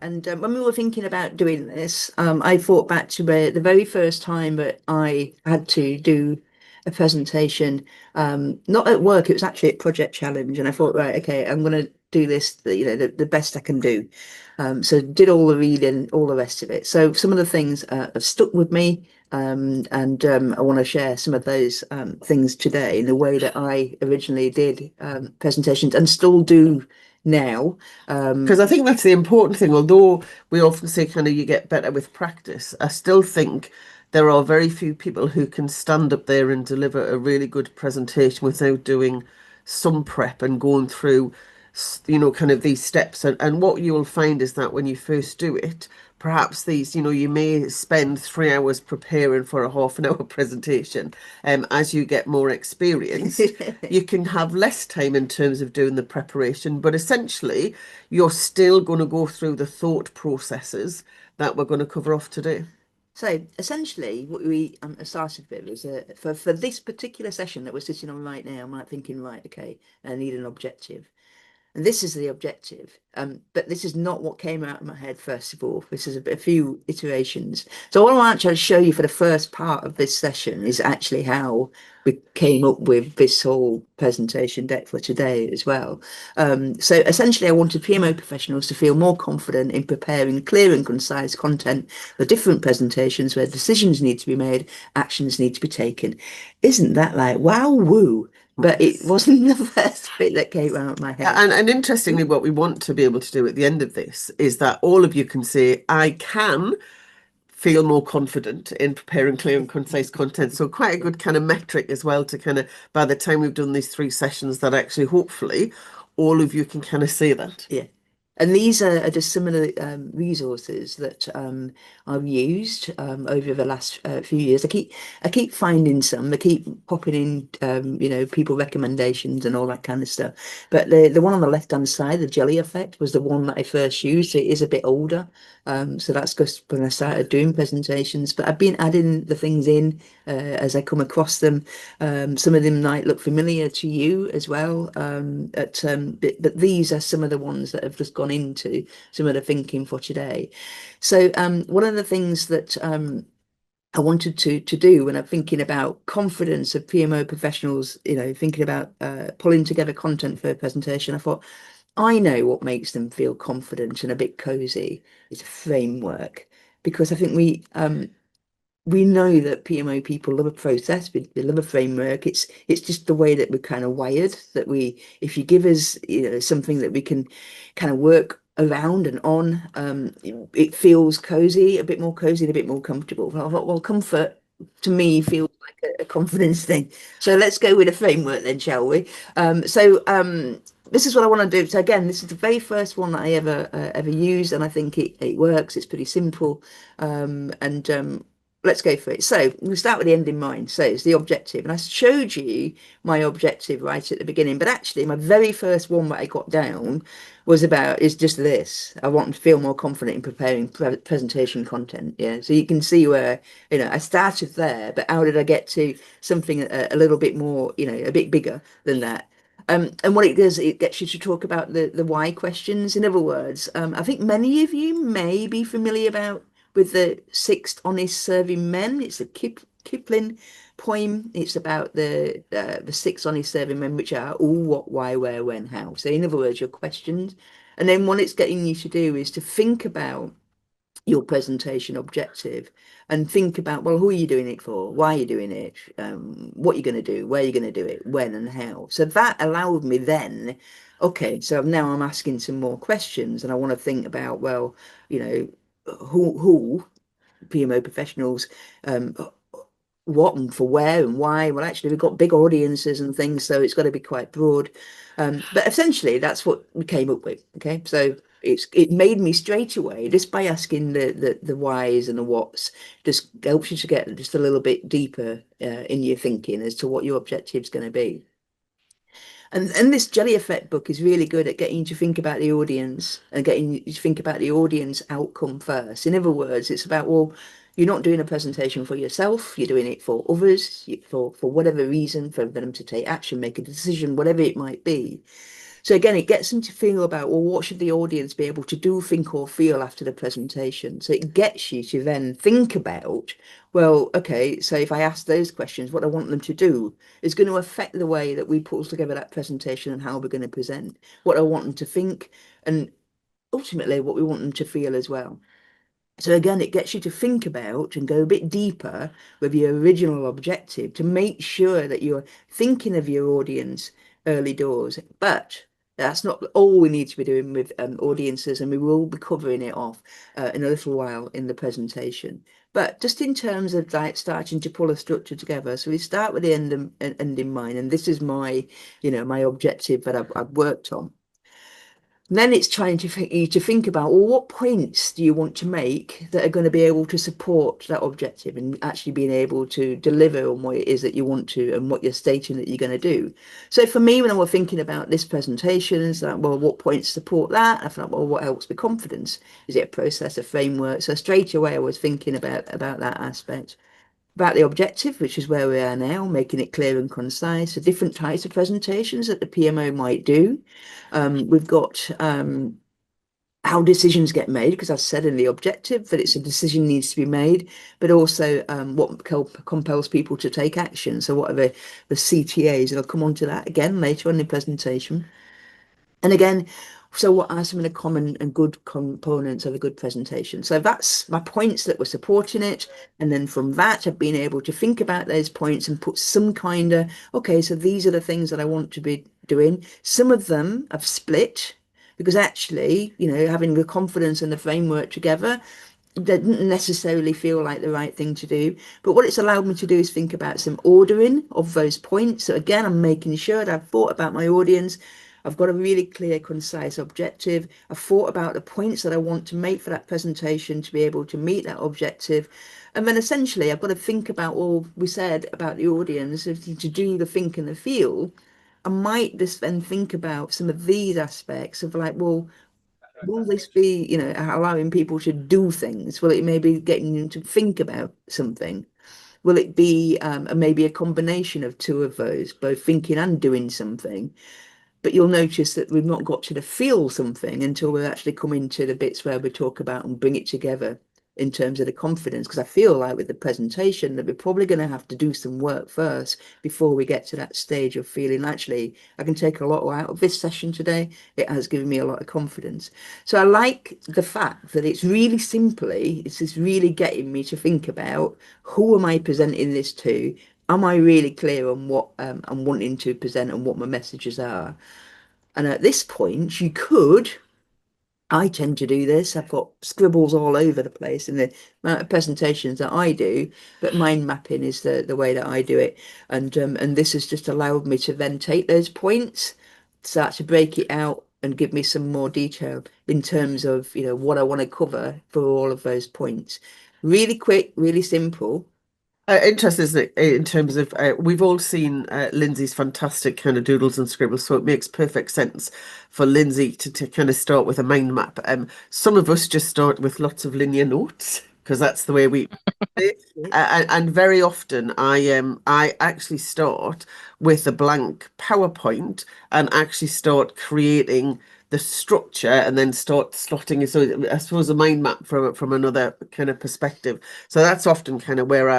And when we were thinking about doing this, I thought back to the very first time that I had to do a presentation, not at work, it was actually at Project Challenge. And I thought, right, okay, I'm going to do this, the best I can do. So did all the reading, all the rest of it. So some of the things have stuck with me. And I want to share some of those things today in the way that I originally did presentations and still do now. Because I think that's the important thing. Although we often say kind of you get better with practice, I still think there are very few people who can stand up there and deliver a really good presentation without doing some prep and going through, kind of these steps. And what you'll find is that when you first do it, perhaps you may spend 3 hours preparing for a half an hour presentation. As you get more experienced, you can have less time in terms of doing the preparation, but essentially you're still going to go through the thought processes that we're going to cover off today. So essentially, what we started with was for this particular session that we're sitting on right now, I'm like thinking, right, okay, I need an objective. And this is the objective. But this is not what came out of my head, first of all. This is a few iterations. So what I want to actually show you for the first part of this session is actually how we came up with this whole presentation deck for today as well. So essentially, I wanted PMO professionals to feel more confident in preparing clear and concise content for different presentations where decisions need to be made, actions need to be taken. Isn't that like, wow, woo? But it wasn't the first bit that came out of my head. And interestingly, what we want to be able to do at the end of this is that all of you can say, I can feel more confident in preparing clear and concise content. So quite a good kind of metric as well to kind of, by the time we've done these 3 sessions, that actually hopefully all of you can kind of say that. Yeah. And these are just some of the resources that I've used over the last few years. I keep finding some. I keep popping in, people recommendations and all that kind of stuff. But the one on the left hand side, the jelly effect, was the one that I first used. It is a bit older, so that's just when I started doing presentations. But I've been adding the things in as I come across them. Some of them might look familiar to you as well. But these are some of the ones that have just gone into some of the thinking for today. So one of the things that I wanted to do when I'm thinking about confidence of PMO professionals, thinking about pulling together content for a presentation, I thought, I know what makes them feel confident and a bit cozy is a framework, because I think we know that PMO people love a process, we love a framework. It's just the way that we're kind of wired, that if you give us something that we can kind of work around and on, it feels cozy, a bit more cozy and a bit more comfortable. I thought, well, comfort to me feels like a confidence thing. So let's go with a framework then, shall we? This is what I want to do. So again, this is the very first one that I ever used, and I think it works. It's pretty simple, and let's go for it. So we start with the end in mind. So it's the objective. And I showed you my objective right at the beginning. But actually, my very first one that I got down is just this. I want to feel more confident in preparing presentation content. Yeah. So you can see where, I started there, but how did I get to something a little bit more, a bit bigger than that? And what it does, it gets you to talk about the why questions. In other words, I think many of you may be familiar with the Six Honest Serving Men. It's a Kipling poem. It's about the six honest serving men, which are all, what, why, where, when, how. So in other words, your questions. And then what it's getting you to do is to think about your presentation objective and think about, well, who are you doing it for? Why are you doing it? What you're going to do, where you're going to do it, when and how. So that allowed me then, okay, so now I'm asking some more questions and I want to think about, well, who PMO professionals, what and for where and why. Well, actually, we've got big audiences and things, so it's got to be quite broad. But essentially, that's what we came up with. Okay, so it made me straight away, just by asking the whys and the whats, just helps you to get just a little bit deeper in your thinking as to what your objective is going to be. And this Jelly Effect book is really good at getting you to think about the audience and getting you to think about the audience outcome first. In other words, it's about, well, you're not doing a presentation for yourself, you're doing it for others, for whatever reason, for them to take action, make a decision, whatever it might be. So again, it gets them to feel about, well, what should the audience be able to do, think, or feel after the presentation? So it gets you to then think about, well, okay, so if I ask those questions, what I want them to do is going to affect the way that we put together that presentation and how we're going to present, what I want them to think, and ultimately what we want them to feel as well. So again, it gets you to think about and go a bit deeper with your original objective to make sure that you're thinking of your audience early doors. But that's not all we need to be doing with audiences, and we will be covering it off in a little while in the presentation. But just in terms of like starting to pull a structure together, so we start with the end in mind, and this is my, my objective that I've worked on. And then it's trying to you to think about, well, what points do you want to make that are going to be able to support that objective and actually being able to deliver on what it is that you want to and what you're stating that you're going to do. So for me, when I was thinking about this presentation, it's like, well, what points support that? I thought, well, what helps with confidence? Is it a process, a framework? So straight away, I was thinking about that aspect. About the objective, which is where we are now, making it clear and concise. So different types of presentations that the PMO might do. We've got how decisions get made, because I said in the objective that it's a decision needs to be made, but also what compels people to take action. So what are the CTAs? And I'll come on to that again later on in the presentation. And again, so what are some of the common and good components of a good presentation? So that's my points that were supporting it. And then from that, I've been able to think about those points and put some kind of, okay, so these are the things that I want to be doing. Some of them I've split because actually, having the confidence and the framework together didn't necessarily feel like the right thing to do. But what it's allowed me to do is think about some ordering of those points. So again, I'm making sure that I've thought about my audience. I've got a really clear, concise objective. I've thought about the points that I want to make for that presentation to be able to meet that objective. And then essentially, I've got to think about all we said about the audience, to do the think and the feel. I might just then think about some of these aspects of like, well, will this be, allowing people to do things? Will it maybe getting them to think about something? Will it be maybe a combination of two of those, both thinking and doing something? But you'll notice that we've not got to the feel something until we actually come into the bits where we talk about and bring it together in terms of the confidence. Because I feel like with the presentation that we're probably going to have to do some work first before we get to that stage of feeling, actually, I can take a lot out of this session today. It has given me a lot of confidence. So I like the fact that it's really simply, it's just really getting me to think about, who am I presenting this to? Am I really clear on what I'm wanting to present and what my messages are? And at this point, I tend to do this. I've got scribbles all over the place in the amount of presentations that I do, but mind mapping is the way that I do it. And this has just allowed me to then take those points, start to break it out and give me some more detail in terms of, what I want to cover for all of those points. Really quick, really simple. Interesting, isn't it? In terms of, we've all seen Lindsay's fantastic kind of doodles and scribbles, so it makes perfect sense for Lindsay to kind of start with a mind map. Some of us just start with lots of linear notes because that's the way we. And very often I actually start with a blank PowerPoint and actually start creating the structure and then start slotting it. So I suppose a mind map from another kind of perspective. So that's often kind of where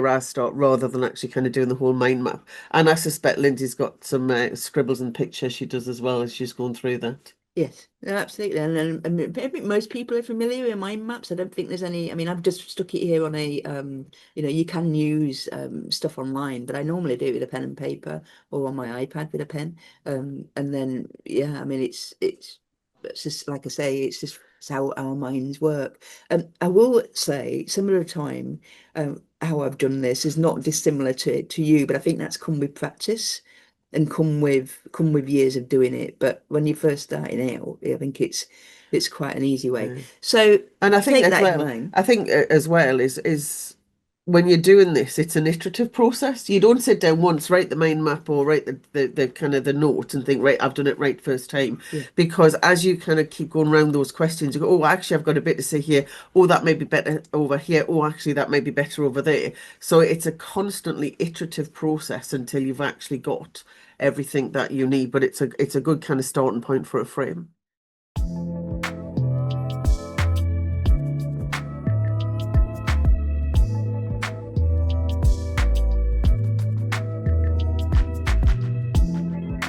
I start rather than actually kind of doing the whole mind map. And I suspect Lindsay's got some scribbles and pictures she does as well as she's going through that. Yes, no, absolutely. And I think most people are familiar with mind maps. I don't think there's any, I mean, I've just stuck it here on a, you can use stuff online, but I normally do it with a pen and paper or on my iPad with a pen. And then, yeah, I mean, it's just, like I say, it's how our minds work. I will say some of the time, how I've done this is not dissimilar to you, but I think that's come with practice and come with years of doing it. But when you're first starting out, I think it's quite an easy way. Yeah. So And I think take as that in well, mind. I think as well is when you're doing this, it's an iterative process. You don't sit down once, write the mind map or write the kind of the note and think, right, I've done it right first time. Yeah. Because as you kind of keep going around those questions, you go, oh, actually, I've got a bit to say here. Oh, that may be better over here. Oh, actually, that may be better over there. So it's a constantly iterative process until you've actually got everything that you need, but it's a good kind of starting point for a frame.